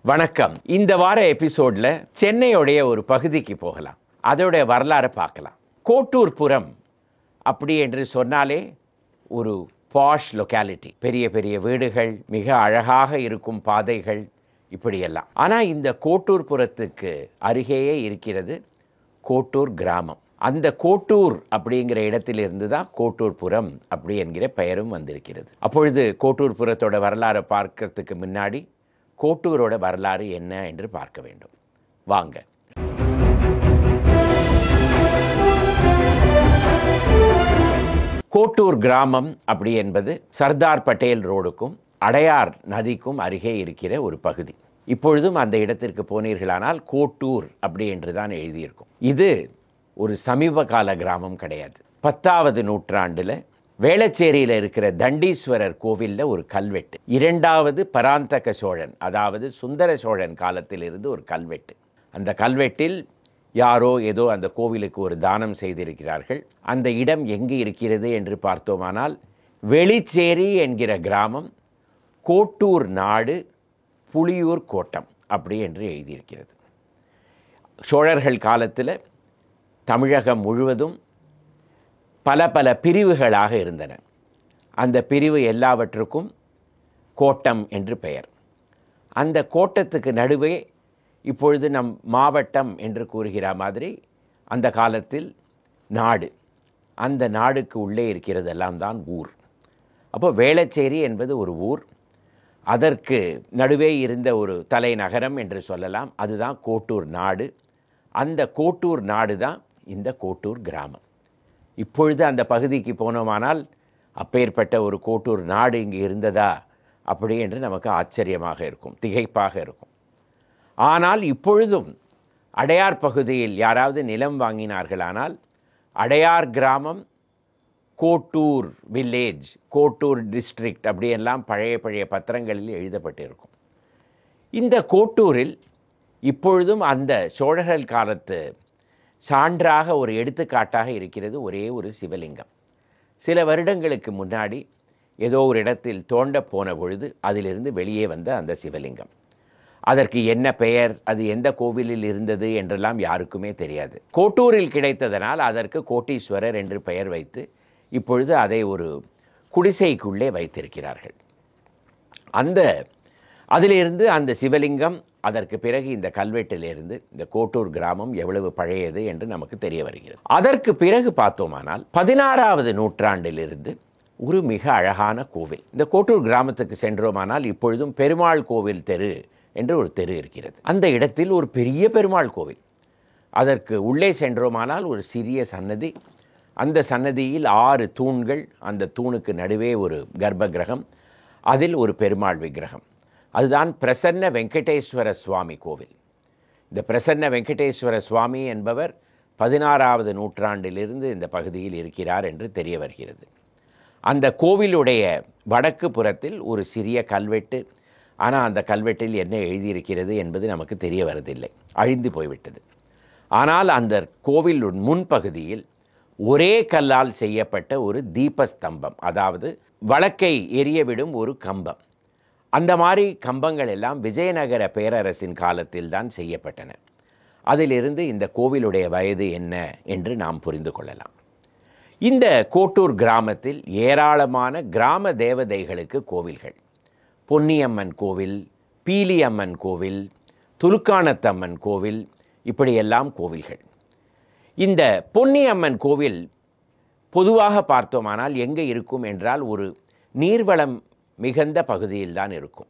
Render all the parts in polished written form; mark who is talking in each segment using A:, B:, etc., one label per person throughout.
A: வணக்கம். இந்த வார எபிசோட்ல சென்னையுடைய ஒரு பகுதிக்கு போகலாம். அதோடைய வரலாறு பார்க்கலாம். கோட்டூர்புரம் அப்படி என்று சொன்னாலே ஒரு பாஷ் லொக்காலிட்டி, பெரிய பெரிய வீடுகள், மிக அழகாக இருக்கும் பாதைகள், இப்படியெல்லாம். ஆனால் இந்த கோட்டூர்புரத்துக்கு அருகேயே இருக்கிறது கோட்டூர் கிராமம். அந்த கோட்டூர் அப்படிங்கிற இடத்திலிருந்து தான் கோட்டூர்புரம் அப்படி என்கிற பெயரும் வந்திருக்கிறது. அப்பொழுது கோட்டூர்புரத்தோட வரலாறை பார்க்கறதுக்கு முன்னாடி கோட்டூரோட வரலாறு என்ன என்று பார்க்க வேண்டும். வாங்க. கோட்டூர் கிராமம் அப்படி என்பது சர்தார் பட்டேல் ரோடுக்கும் அடையார் நதிக்கும் அருகே இருக்கிற ஒரு பகுதி. இப்பொழுதும் அந்த இடத்திற்கு போனீர்களானால் கோட்டூர் அப்படி என்று தான் எழுதியிருக்கும். இது ஒரு சமீப கால கிராமம் கிடையாது. 10வது நூற்றாண்டில் வேளச்சேரியில் இருக்கிற தண்டீஸ்வரர் கோவிலில் ஒரு கல்வெட்டு, 2வது பராந்தக சோழன் அதாவது சுந்தர சோழன் காலத்தில் இருந்து ஒரு கல்வெட்டு. அந்த கல்வெட்டில் யாரோ ஏதோ அந்த கோவிலுக்கு ஒரு தானம் செய்திருக்கிறார்கள். அந்த இடம் எங்கு இருக்கிறது என்று பார்த்தோமானால் வெளிச்சேரி என்கிற கிராமம், கோட்டூர் நாடு, புலியூர் கோட்டம் அப்படி என்று எழுதியிருக்கிறது. சோழர்கள் காலத்தில் தமிழகம் முழுவதும் பல பல பிரிவுகளாக இருந்தன. அந்த பிரிவு எல்லாவற்றுக்கும் கோட்டம் என்று பெயர். அந்த கோட்டத்துக்கு நடுவே இப்பொழுது நம் மாவட்டம் என்று கூறுகிற மாதிரி அந்த காலத்தில் நாடு, அந்த நாடுக்கு உள்ளே இருக்கிறதெல்லாம் தான் ஊர். அப்போ வேளச்சேரி என்பது ஒரு ஊர், அதற்கு நடுவே இருந்த ஒரு தலைநகரம் என்று சொல்லலாம், அதுதான் கோட்டூர் நாடு. அந்த கோட்டூர் நாடு தான் இந்த கோட்டூர் கிராமம். இப்பொழுது அந்த பகுதிக்கு போனோமானால் அப்பேற்பட்ட ஒரு கோட்டூர் நாடு இங்கு இருந்ததா அப்படி என்று நமக்கு ஆச்சரியமாக இருக்கும், திகைப்பாக இருக்கும். ஆனால் இப்பொழுதும் அடையார் பகுதியில் யாராவது நிலம் வாங்கினார்களானால் அடையார் கிராமம், கோட்டூர் வில்லேஜ், கோட்டூர் டிஸ்ட்ரிக்ட் அப்படியெல்லாம் பழைய பழைய பத்திரங்களில் எழுதப்பட்டிருக்கும். இந்த கோட்டூரில் இப்பொழுதும் அந்த சோழர்கள் காலத்து சான்றாக ஒரு எடுத்துக்காட்டாக இருக்கிறது ஒரே ஒரு சிவலிங்கம். சில வருடங்களுக்கு முன்னாடி ஏதோ ஒரு இடத்தில் தோண்ட போன பொழுது அதிலிருந்து வெளியே வந்த அந்த சிவலிங்கம், அதற்கு என்ன பெயர், அது எந்த கோவிலில் இருந்தது என்றெல்லாம் யாருக்குமே தெரியாது. கோட்டூரில் கிடைத்ததனால் அதற்கு கோட்டீஸ்வரர் என்று பெயர் வைத்து இப்பொழுது அதை ஒரு குடிசைக்குள்ளே வைத்திருக்கிறார்கள். அதிலிருந்து அந்த சிவலிங்கம், அதற்கு பிறகு இந்த கல்வெட்டிலிருந்து இந்த கோட்டூர் கிராமம் எவ்வளவு பழையது என்று நமக்கு தெரிய வருகிறது. அதற்கு பிறகு பார்த்தோமானால் 16வது நூற்றாண்டிலிருந்து ஒரு மிக அழகான கோவில். இந்த கோட்டூர் கிராமத்துக்கு சென்றோமானால் இப்பொழுதும் பெருமாள் கோவில் தெரு என்று ஒரு தெரு இருக்கிறது. அந்த இடத்தில் ஒரு பெரிய பெருமாள் கோவில். அதற்கு உள்ளே சென்றோமானால் ஒரு சிறிய சன்னதி, அந்த சன்னதியில் 6 தூண்கள், அந்த தூணுக்கு நடுவே ஒரு கர்ப்ப கிரகம், அதில் ஒரு பெருமாள் விக்கிரகம். அதுதான் பிரசன்ன வெங்கடேஸ்வர சுவாமி கோவில். இந்த பிரசன்ன வெங்கடேஸ்வர சுவாமி என்பவர் 16வது நூற்றாண்டிலிருந்து இந்த பகுதியில் இருக்கிறார் என்று தெரிய வருகிறது. அந்த கோவிலுடைய வடக்கு புறத்தில் ஒரு சிறிய கல்வெட்டு, ஆனால் அந்த கல்வெட்டில் என்ன எழுதியிருக்கிறது என்பது நமக்கு தெரிய வரதில்லை, அழிந்து போய்விட்டது. ஆனால் அந்த கோவில் முன்பகுதியில் ஒரே கல்லால் செய்யப்பட்ட ஒரு தீபஸ்தம்பம், அதாவது வழக்கை எரியவிடும் ஒரு கம்பம், அந்த மாதிரி கம்பங்கள் எல்லாம் விஜயநகர பேரரசின் காலத்தில் தான் செய்யப்பட்டன. அதிலிருந்து இந்த கோவிலுடைய வயது என்ன என்று நாம் புரிந்து கொள்ளலாம். இந்த கோட்டூர் கிராமத்தில் ஏராளமான கிராம தேவதைகளுக்கு கோவில்கள், பொன்னியம்மன் கோவில், பீலியம்மன் கோவில், துலுக்கானத்தம்மன் கோவில், இப்படியெல்லாம் கோவில்கள். இந்த பொன்னியம்மன் கோவில் பொதுவாக பார்த்தோமானால் எங்கே இருக்கும் என்றால் ஒரு நீர்வளம் மிகுந்த பகுதியில்தான் இருக்கும்.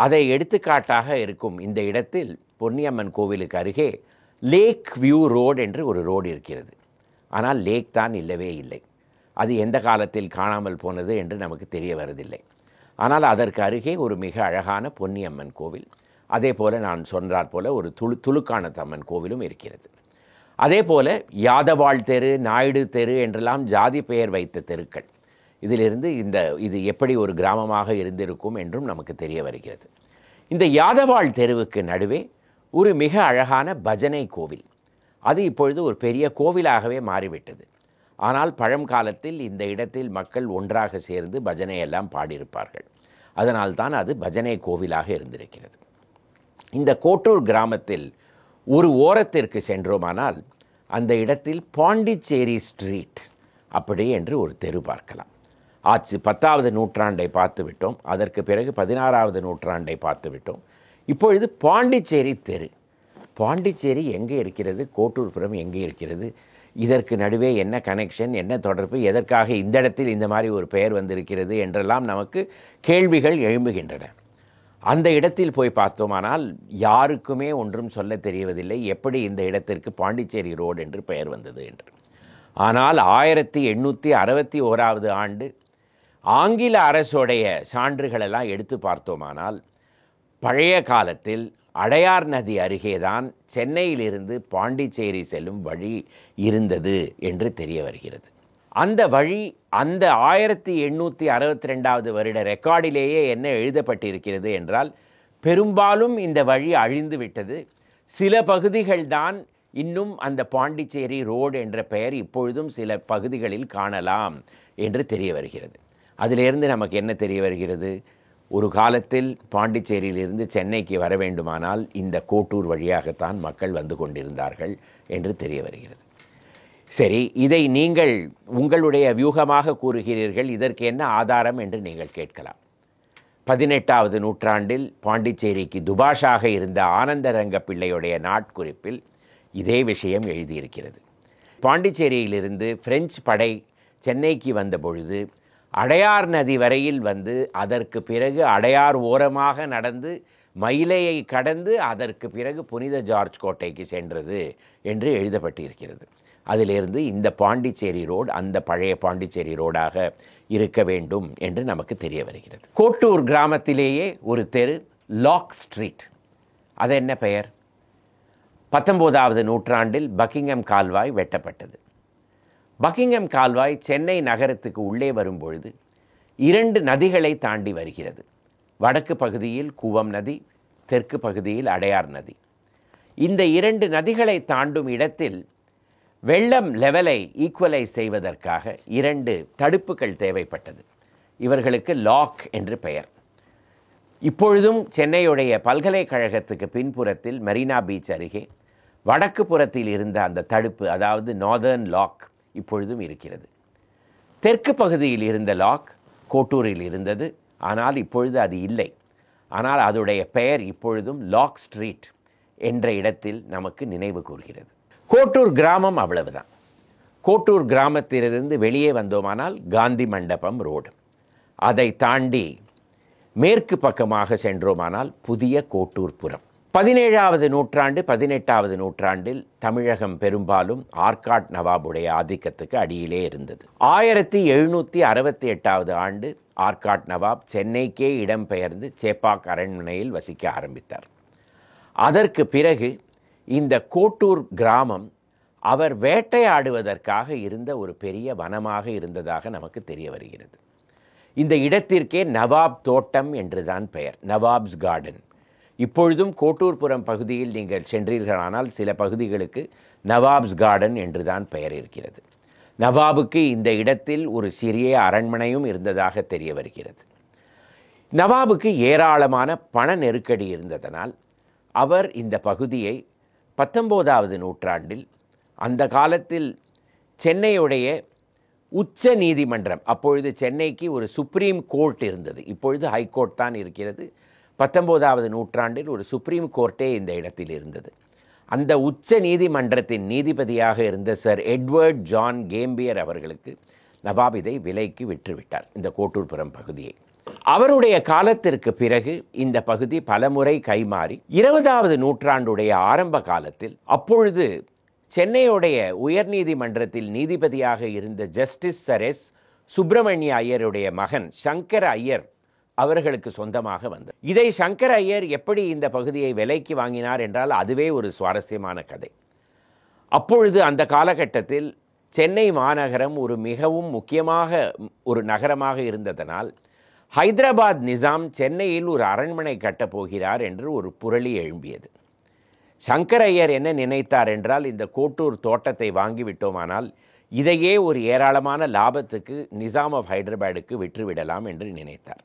A: அதை எடுத்துக்காட்டாக இருக்கும் இந்த இடத்தில் பொன்னியம்மன் கோவிலுக்கு அருகே லேக் வியூ ரோடு என்று ஒரு ரோடு இருக்கிறது. ஆனால் லேக் தான் இல்லவே இல்லை. அது எந்த காலத்தில் காணாமல் போனது என்று நமக்கு தெரிய வருவதில்லை. ஆனால் அதற்கு அருகே ஒரு மிக அழகான பொன்னியம்மன் கோவில், அதே போல் நான் சொன்னார் போல ஒரு துலுக்கானத்தம்மன் கோவிலும் இருக்கிறது. அதே போல் யாதவாள் தெரு, நாயுடு தெரு என்றெல்லாம் ஜாதி பெயர் வைத்த தெருக்கள். இதிலிருந்து இது எப்படி ஒரு கிராமமாக இருந்திருக்கும் என்றும் நமக்கு தெரிய வருகிறது. இந்த யாதவாள் தெருவுக்கு நடுவே ஒரு மிக அழகான பஜனை கோவில், அது இப்பொழுது ஒரு பெரிய கோவிலாகவே மாறிவிட்டது. ஆனால் பழங்காலத்தில் இந்த இடத்தில் மக்கள் ஒன்றாக சேர்ந்து பஜனை எல்லாம் பாடியிருப்பார்கள். அதனால்தான் அது பஜனை கோவிலாக இருந்திருக்கிறது. இந்த கோட்டூர் கிராமத்தில் ஒரு ஓரத்திற்கு சென்றோமானால் அந்த இடத்தில் பாண்டிச்சேரி ஸ்ட்ரீட் அப்படி என்று ஒரு தெரு பார்க்கலாம். ஆச்சு 10வது நூற்றாண்டை பார்த்து விட்டோம். அதற்கு பிறகு 16வது நூற்றாண்டை பார்த்து விட்டோம். இப்பொழுது பாண்டிச்சேரி தெரு. பாண்டிச்சேரி எங்கே இருக்கிறது? கோட்டூர்புரம் எங்கே இருக்கிறது? இதற்கு நடுவே என்ன கனெக்ஷன், என்ன தொடர்பு, எதற்காக இந்த இடத்தில் இந்த மாதிரி ஒரு பெயர் வந்திருக்கிறது என்றெல்லாம் நமக்கு கேள்விகள் எழும்புகின்றன. அந்த இடத்தில் போய் பார்த்தோமானால் யாருக்குமே ஒன்றும் சொல்ல தெரியவதில்லை எப்படி இந்த இடத்திற்கு பாண்டிச்சேரி ரோடு என்று பெயர் வந்தது என்று. ஆனால் 1861வது ஆண்டு ஆங்கில அரசுடைய சான்றுகளெல்லாம் எடுத்து பார்த்தோமானால் பழைய காலத்தில் அடையார் நதி அருகேதான் சென்னையிலிருந்து பாண்டிச்சேரி செல்லும் வழி இருந்தது என்று தெரிய வருகிறது. அந்த வழி அந்த 1862வது வருட ரெக்கார்டிலேயே என்ன எழுதப்பட்டிருக்கிறது என்றால், பெரும்பாலும் இந்த வழி அழிந்து விட்டது, சில பகுதிகள்தான் இன்னும் அந்த பாண்டிச்சேரி ரோடு என்ற பெயர் இப்பொழுதும் சில பகுதிகளில் காணலாம் என்று தெரிய வருகிறது. அதிலிருந்து நமக்கு என்ன தெரிய வருகிறது? ஒரு காலத்தில் பாண்டிச்சேரியிலிருந்து சென்னைக்கு வர வேண்டுமானால் இந்த கோட்டூர் வழியாகத்தான் மக்கள் வந்து கொண்டிருந்தார்கள் என்று தெரிய வருகிறது. சரி, இதை நீங்கள் உங்களுடைய வியூகமாக கூறுகிறீர்கள், இதற்கு என்ன ஆதாரம் என்று நீங்கள் கேட்கலாம். 18வது நூற்றாண்டில் பாண்டிச்சேரிக்கு துபாஷாக இருந்த ஆனந்தரங்க பிள்ளையுடைய நாட்குறிப்பில் இதே விஷயம் எழுதியிருக்கிறது. பாண்டிச்சேரியிலிருந்து பிரெஞ்சு படை சென்னைக்கு வந்த பொழுது அடையார் நதி வரையில் வந்து அதற்கு பிறகு அடையார் ஓரமாக நடந்து மயிலையை கடந்து அதற்கு பிறகு புனித ஜார்ஜ் கோட்டைக்கு சென்றது என்று எழுதப்பட்டிருக்கிறது. அதிலிருந்து இந்த பாண்டிச்சேரி ரோடு அந்த பழைய பாண்டிச்சேரி ரோடாக இருக்க வேண்டும் என்று நமக்கு தெரிய வருகிறது. கோட்டூர் கிராமத்திலேயே ஒரு தெரு லாக் ஸ்ட்ரீட். அது என்ன பெயர்? 19வது நூற்றாண்டில் பக்கிங்ஹாம் கால்வாய் வெட்டப்பட்டது. பக்கிங்ஹாம் கால்வாய் சென்னை நகரத்துக்கு உள்ளே வரும்பொழுது 2 நதிகளை தாண்டி வருகிறது. வடக்கு பகுதியில் கூவம் நதி, தெற்கு பகுதியில் அடையார் நதி. இந்த 2 நதிகளை தாண்டும் இடத்தில் வெள்ளம் லெவலை ஈக்குவலைஸ் செய்வதற்காக 2 தடுப்புகள் தேவைப்பட்டது. இவர்களுக்கு லாக் என்று பெயர். இப்பொழுதும் சென்னையுடைய பல்கலைக்கழகத்துக்கு பின்புறத்தில் மெரினா பீச் அருகே வடக்கு புறத்தில் இருந்த அந்த தடுப்பு, அதாவது நார்தர்ன் லாக், இப்பொழுதும் இருக்கிறது. தெற்கு பகுதியில் இருந்த லாக் கோட்டூரில் இருந்தது, ஆனால் இப்பொழுது அது இல்லை. ஆனால் அதோடைய பெயர் இப்பொழுதும் லாக் ஸ்ட்ரீட் என்ற இடத்தில் நமக்கு நினைவு கூர்கிறது. கோட்டூர் கிராமம் அவ்வளவுதான். கோட்டூர் கிராமத்திலிருந்து வெளியே வந்தோமானால் காந்தி மண்டபம் ரோடு, அதை தாண்டி மேற்கு பக்கமாக சென்றோமானால் புதிய கோட்டூர்புரம். 17வது நூற்றாண்டு 18வது நூற்றாண்டில் தமிழகம் பெரும்பாலும் ஆர்காட் நவாபுடைய ஆதிக்கத்துக்கு அடியிலே இருந்தது. 1768வது ஆண்டு ஆர்காட் நவாப் சென்னைக்கே இடம்பெயர்ந்து சேப்பாக் அரண்மனையில் வசிக்க ஆரம்பித்தார். அதற்கு பிறகு இந்த கோட்டூர் கிராமம் அவர் வேட்டையாடுவதற்காக இருந்த ஒரு பெரிய வனமாக இருந்ததாக நமக்கு தெரிய வருகிறது. இந்த இடத்திற்கே நவாப் தோட்டம் என்றுதான் பெயர், நவாப்ஸ் கார்டன். இப்பொழுதும் கோட்டூர்புரம் பகுதியில் நீங்கள் சென்றீர்களானால் சில பகுதிகளுக்கு நவாப்ஸ் கார்டன் என்றுதான் பெயர் இருக்கிறது. நவாபுக்கு இந்த இடத்தில் ஒரு சிறிய அரண்மனையும் இருந்ததாக தெரிய வருகிறது. நவாபுக்கு ஏராளமான பண நெருக்கடி இருந்ததனால் அவர் இந்த பகுதியை 19வது நூற்றாண்டில், அந்த காலத்தில் சென்னையுடைய உச்ச நீதிமன்றம், அப்பொழுது சென்னைக்கு ஒரு சுப்ரீம் கோர்ட் இருந்தது, இப்பொழுது ஹைகோர்ட் தான் இருக்கிறது. 19வது நூற்றாண்டில் ஒரு சுப்ரீம் கோர்ட்டே இந்த இடத்தில் இருந்தது. அந்த உச்ச நீதிமன்றத்தின் நீதிபதியாக இருந்த சர் எட்வர்ட் ஜான் கேம்பியர் அவர்களுக்கு நவாப் இதை விலைக்கு விற்றுவிட்டார், இந்த கோட்டூர்புரம் பகுதியை. அவருடைய காலத்திற்கு பிறகு இந்த பகுதி பலமுறை கைமாறி 20வது நூற்றாண்டுடைய ஆரம்ப காலத்தில் அப்பொழுது சென்னையுடைய உயர்நீதிமன்றத்தில் நீதிபதியாக இருந்த ஜஸ்டிஸ் சர் எஸ் சுப்பிரமணிய ஐயருடைய மகன் சங்கர ஐயர் அவர்களுக்கு சொந்தமாக வந்தது. இதை சங்கர ஐயர் எப்படி இந்த பகுதியை விலைக்கு வாங்கினார் என்றால் அதுவே ஒரு சுவாரஸ்யமான கதை. அப்பொழுது அந்த காலகட்டத்தில் சென்னை மாநகரம் ஒரு மிகவும் முக்கியமாக ஒரு நகரமாக இருந்ததனால் ஹைதராபாத் நிசாம் சென்னையில் ஒரு அரண்மனை கட்டப்போகிறார் என்று ஒரு புரளி எழும்பியது. சங்கர ஐயர் என்ன நினைத்தார் என்றால், இந்த கோட்டூர் தோட்டத்தை வாங்கிவிட்டோமானால் இதையே ஒரு ஏராளமான லாபத்துக்கு நிசாம் ஆஃப் ஹைதராபாடுக்கு விற்றுவிடலாம் என்று நினைத்தார்.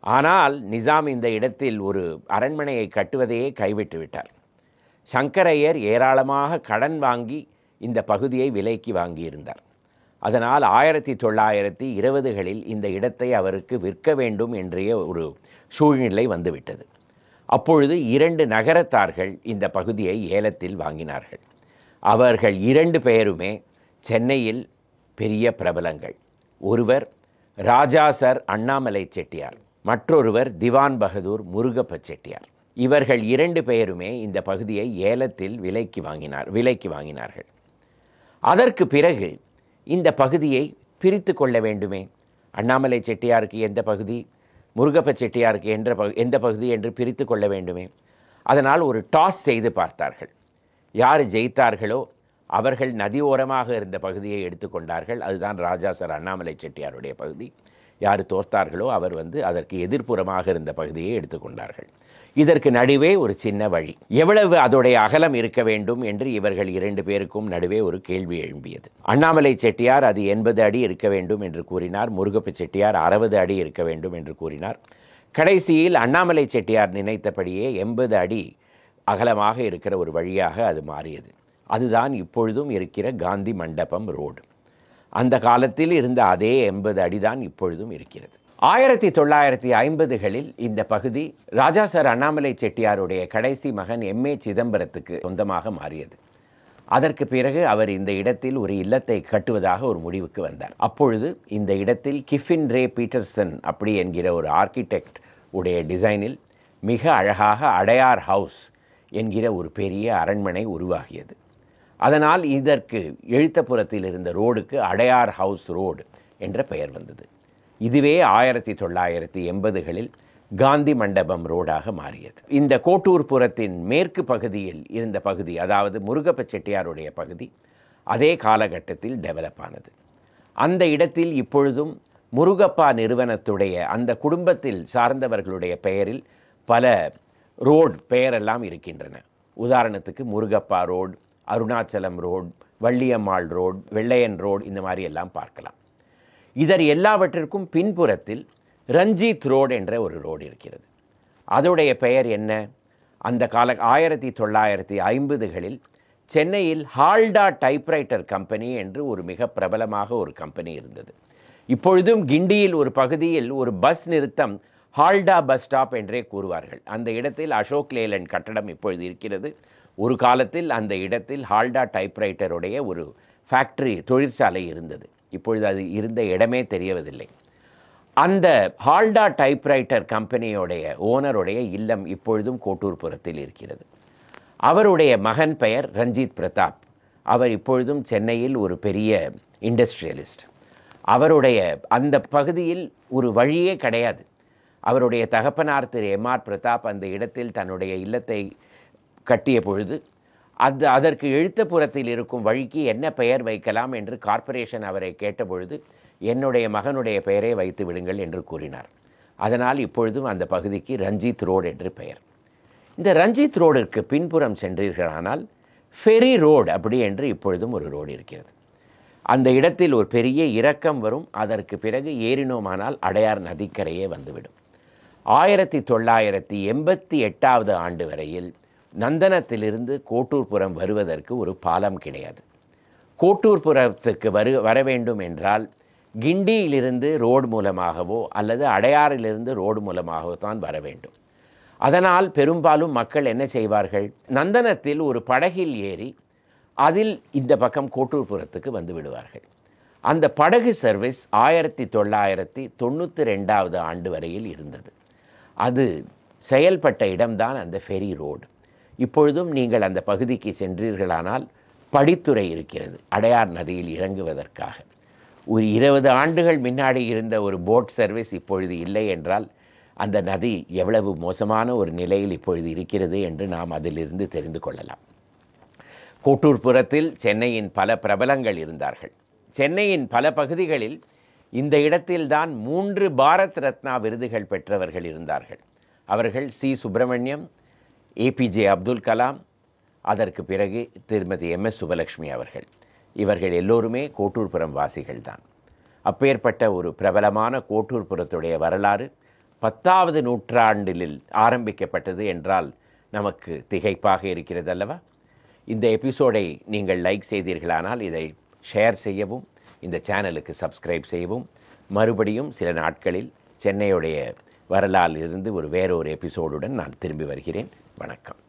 A: ஆனால் நிசாம் இந்த இடத்தில் ஒரு அரண்மனையை கட்டுவதையே கைவிட்டு விட்டார். சங்கரையர் ஏராளமாக கடன் வாங்கி இந்த பகுதியை விலைக்கு வாங்கியிருந்தார். அதனால் 1920களில் இந்த இடத்தை அவருக்கு விற்க வேண்டும் என்றே ஒரு சூழ்நிலை வந்துவிட்டது. அப்பொழுது 2 நகரத்தார்கள் இந்த பகுதியை ஏலத்தில் வாங்கினார்கள். அவர்கள் 2 பேருமே சென்னையில் பெரிய பிரபலங்கள். ஒருவர் ராஜா சர் அண்ணாமலை செட்டியார், மற்றொருவர் திவான் பகதூர் முருகப்ப செட்டியார். இவர்கள் 2 பேருமே இந்த பகுதியை ஏலத்தில் விலைக்கு வாங்கினார்கள். அதற்கு பிறகு இந்த பகுதியை பிரித்து கொள்ள வேண்டுமே. அண்ணாமலை செட்டியாருக்கு எந்த பகுதி, முருகப்ப செட்டியாருக்கு எந்த பகுதி என்று பிரித்து கொள்ள வேண்டுமே. அதனால் ஒரு டாஸ் செய்து பார்த்தார்கள். யார் ஜெயித்தார்களோ அவர்கள் நதி ஓரமாக இருந்த பகுதியை எடுத்துக்கொண்டார்கள். அதுதான் ராஜா சர் அண்ணாமலை செட்டியாருடைய பகுதி. யார் தோற்றார்களோ அவர் அதற்கு எதிர்ப்புறமாக இருந்த பகுதியை எடுத்துக்கொண்டார்கள். இதற்கு நடுவே ஒரு சின்ன வழி, எவ்வளவு அதோடைய அகலம் இருக்க வேண்டும் என்று இவர்கள் 2 பேருக்கும் நடுவே ஒரு கேள்வி எழும்பியது. அண்ணாமலை செட்டியார் அது 80 அடி இருக்க வேண்டும் என்று கூறினார். முருகப்ப செட்டியார் 60 அடி இருக்க வேண்டும் என்று கூறினார். கடைசியில் அண்ணாமலை செட்டியார் நினைத்தபடியே 80 அடி அகலமாக இருக்கிற ஒரு வழியாக அது மாறியது. அதுதான் இப்பொழுதும் இருக்கிற காந்தி மண்டபம் ரோடு. அந்த காலத்தில் இருந்த அதே 80 அடிதான் இப்பொழுதும் இருக்கிறது. 1950களில் இந்த பகுதி ராஜா சார் அண்ணாமலை செட்டியாருடைய கடைசி மகன் M.A. சிதம்பரத்துக்கு சொந்தமாக மாறியது. அதற்கு பிறகு அவர் இந்த இடத்தில் ஒரு இல்லத்தை கட்டுவதாக ஒரு முடிவுக்கு வந்தார். அப்பொழுது இந்த இடத்தில் கிஃபின் ரே பீட்டர்சன் அப்படி என்கிற ஒரு ஆர்கிடெக்ட் உடைய டிசைனில் மிக அழகாக அடையார் ஹவுஸ் என்கிற ஒரு பெரிய அரண்மனை உருவாகியது. அதனால் இதற்கு எழுத்தப்புறத்தில் இருந்த ரோடுக்கு அடையார் ஹவுஸ் ரோடு என்ற பெயர் வந்தது. இதுவே 1980களில் காந்தி மண்டபம் ரோடாக மாறியது. இந்த கோட்டூர்புரத்தின் மேற்கு பகுதியில் இருந்த பகுதி, அதாவது முருகப்ப செட்டியாருடைய பகுதி, அதே காலகட்டத்தில் டெவலப் ஆனது. அந்த இடத்தில் இப்பொழுதும் முருகப்பா நிறுவனத்துடைய அந்த குடும்பத்தில் சார்ந்தவர்களுடைய பெயரில் பல ரோடு பெயரெல்லாம் இருக்கின்றன. உதாரணத்துக்கு Murugappa road, Arunachalam road, Valliammal road, Vellaiyan road, இந்த மாதிரி எல்லாம் பார்க்கலாம். இதர் எல்லாவற்றிற்கும் பின்புறத்தில் ரஞ்சித் ரோடு என்ற ஒரு ரோடு இருக்கிறது. அதோடைய பெயர் என்ன? அந்த கால 1950களில் சென்னையில் ஹால்டா டைப்ரைட்டர் கம்பெனி என்று ஒரு மிக பிரபலமாக ஒரு கம்பெனி இருந்தது. இப்பொழுதும் கிண்டியில் ஒரு பகுதியில் ஒரு பஸ் நிறுத்தம் ஹால்டா பஸ் ஸ்டாப் என்றே கூறுவார்கள். அந்த இடத்தில் அசோக் லேலண்ட் கட்டடம் இப்பொழுது இருக்கிறது. ஒரு காலத்தில் அந்த இடத்தில் ஹால்டா டைப்ரைட்டருடைய ஒரு ஃபேக்டரி, தொழிற்சாலை இருந்தது. இப்பொழுது அது இருந்த இடமே தெரியவதில்லை. அந்த ஹால்டா டைப்ரைட்டர் கம்பெனியோடைய ஓனருடைய இல்லம் இப்பொழுதும் கோட்டூர்புரத்தில் இருக்கிறது. அவருடைய மகன் பெயர் ரஞ்சித் பிரதாப். அவர் இப்பொழுதும் சென்னையில் ஒரு பெரிய இண்டஸ்ட்ரியலிஸ்ட். அவருடைய அந்த பகுதியில் ஒரு வழியே கிடையாது. அவருடைய தகப்பனார் திரு M.R. பிரதாப் அந்த இடத்தில் தன்னுடைய இல்லத்தை கட்டிய பொழுது அதற்கு எழுத்தப்புறத்தில் இருக்கும் வழிக்கு என்ன பெயர் வைக்கலாம் என்று கார்ப்பரேஷன் அவரை கேட்டபொழுது, என்னுடைய மகனுடைய பெயரை வைத்து விடுங்கள் என்று கூறினார். அதனால் இப்பொழுதும் அந்த பகுதிக்கு ரஞ்சித் ரோடு என்று பெயர். இந்த ரஞ்சித் ரோடிற்கு பின்புறம் சென்றீர்களானால் ஃபெரி ரோடு அப்படி என்று இப்பொழுதும் ஒரு ரோடு இருக்கிறது. அந்த இடத்தில் ஒரு பெரிய இறக்கம் வரும். அதற்கு பிறகு ஏறினோமானால் அடையார் நதிக்கரையே வந்துவிடும். 1988 ஆண்டு வரையில் நந்தனத்திலிருந்து கோட்டூர்புரம் வருவதற்கு ஒரு பாலம் கிடையாது. கோட்டூர்புரத்துக்கு வர வேண்டும் என்றால் கிண்டியிலிருந்து ரோடு மூலமாகவோ அல்லது அடையாறிலிருந்து ரோடு மூலமாகவோ தான் வர வேண்டும். அதனால் பெரும்பாலும் மக்கள் என்ன செய்வார்கள், நந்தனத்தில் ஒரு படகில் ஏறி அதில் இந்த பக்கம் கோட்டூர்புரத்துக்கு வந்து விடுவார்கள். அந்த படகு சர்வீஸ் 1992 ஆண்டு வரையில் இருந்தது. அது செயல்பட்ட இடம்தான் அந்த ஃபெரி ரோடு. இப்பொழுதும் நீங்கள் அந்த பகுதிக்கு சென்றீர்களானால் படித்துறை இருக்கிறது அடையார் நதியில் இறங்குவதற்காக. ஒரு 20 ஆண்டுகள் முன்னாடி இருந்த ஒரு போட் சர்வீஸ் இப்பொழுது இல்லை என்றால் அந்த நதி எவ்வளவு மோசமான ஒரு நிலையில் இப்பொழுது இருக்கிறது என்று நாம் அதிலிருந்து தெரிந்து கொள்ளலாம். கோட்டூர்புரத்தில் சென்னையின் பல பிரபலங்கள் இருந்தார்கள். சென்னையின் பல பகுதிகளில் இந்த இடத்தில்தான் 3 பாரத் ரத்னா விருதுகள் பெற்றவர்கள் இருந்தார்கள். அவர்கள் சி. சுப்பிரமணியம், APJ அப்துல் கலாம், அதற்கு பிறகு திருமதி MS சுபலட்சுமி அவர்கள். இவர்கள் எல்லோருமே கோட்டூர்புரம் வாசிகள் தான். அப்பேற்பட்ட ஒரு பிரபலமான கோட்டூர்புரத்துடைய வரலாறு 10வது நூற்றாண்டில் ஆரம்பிக்கப்பட்டது என்றால் நமக்கு திகைப்பாக இருக்கிறது அல்லவா? இந்த எபிசோடை நீங்கள் லைக் செய்தீர்களானால் இதை ஷேர் செய்யவும், இந்த சேனலுக்கு சப்ஸ்கிரைப் செய்யவும். மறுபடியும் சில நாட்களில் சென்னையுடைய வரலாறிலிருந்து வேறொரு எபிசோடுடன் நான் திரும்பி வருகிறேன். வணக்கம்.